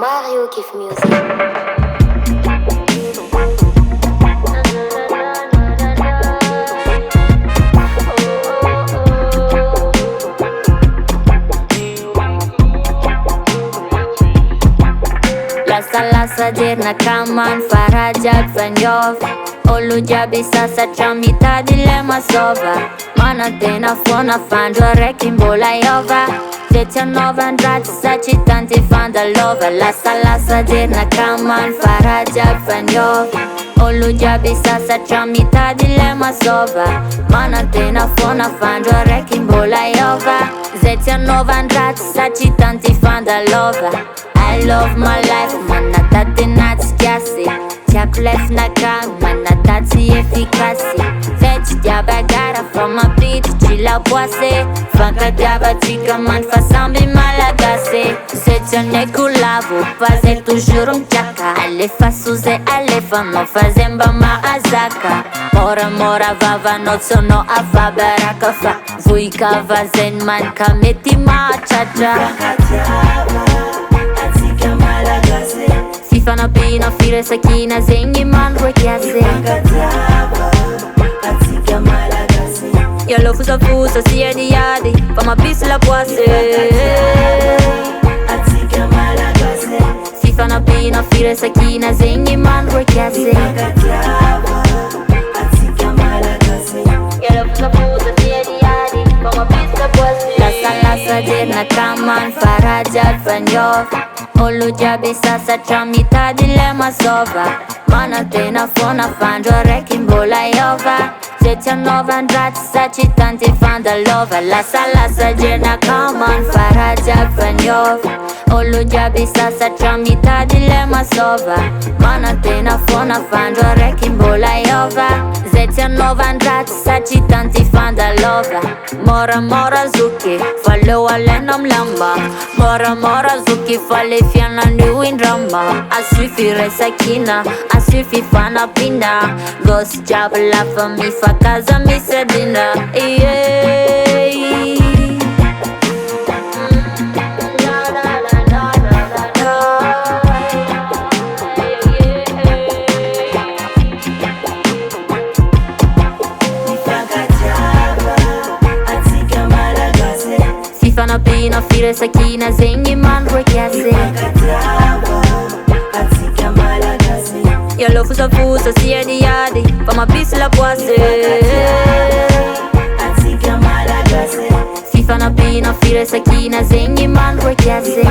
Mario Kif Music. Lasa jerna kaman farajat fanjov Olo jiaby sasatra mitady mazova Mana tena foana fandro araiky mbola iova De tsy hanaovan-dratsy satria tanty fandalova Lasa jerna kaman farajat fanjov Olo jiaby sasatra mitady mazova Mana tena foana fandro araiky mbola iova Zay tsy hanaovan-dratsy satria tanty fandalova I love my life, manatady natsikiasy Tiako lefinaka, manatady efikasy Vetsy diabagara fa mampiditry laboasy Fankadiavatsika man fa samby malagasy Zay tsy aneko lavo, fa zay toujours mitraka Alefa soze alefanao fa zay mba mahazaka Moramora vavanao tsy anao avabaraka Fa vohika vazainy manika mety mahatratra Fifanampiana firesakina zegny mandroeky aze Yalo fusafusa siadiadi fa mapisy laboasy Fifanampiana firesakina zegny mandroeky aze Yalo fusafusa siadiadi fa mapisy laboasy Lasa jerna kaman farajat fanjov Olo jiaby sasatra mitady mazova Mana tena foana fandro araiky mbola iova Zay tsy hanaovan-dratsy satria tanty fandalova Lasa jerna kaman farajat fanjov Olo jiaby sasatra mitady mazova Mana tena foana fandro araiky mbola iova Zay tsy hanaovan-dratsy satria tanty fandalova Moramora zuki fa leo alaina milamba Moramora zuki fa le fianan'io indrama Asufy resakina, asufy fanampiana Gosy jiaby lafa mifakaza misadina Fifanampiana firesakina zegny mandroeky aze Yalo fusafusa siadiadi fa mapisy laboasy Fifanampiana firesakina zegny mandroeky aze